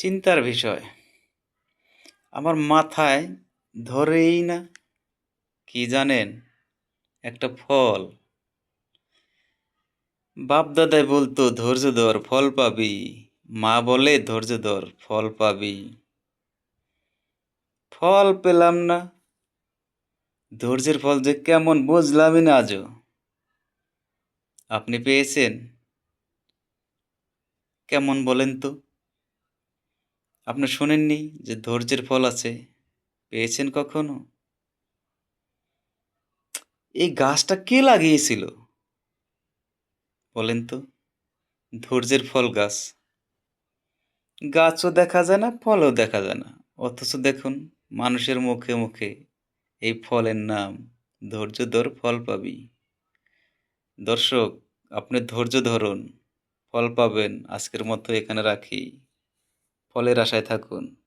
চিন্তার বিষয়। আমার মাথায় ধরেই না। কি জানেন? একটা ফল। বাপ দাদাই বলতো ধৈর্য ধর ফল পাবি। মা বলে ধৈর্য ধর ফল পাবি। ফল পেলাম না। ধৈর্যের ফল যে কেমন বুঝলামই না আজও। আপনি পেয়েছেন? কেমন বলেন তো? আপনি শোনেননি যে ধৈর্যের ফল আছে? পেয়েছেন কখনো? এই গাছটা কে লাগিয়েছিল বলেন তো? ধৈর্যের ফল গাছ। গাছও দেখা যায় না, ফলও দেখা যায় না। অথচ দেখুন মানুষের মুখে মুখে এই ফলের নাম ধৈর্য ধর ফল পাবি। দর্শক, আপনি ধৈর্য ধরুন, ফল পাবেন। আজকের মতো এখানে রাখি। ফলের আশায় থাকুন।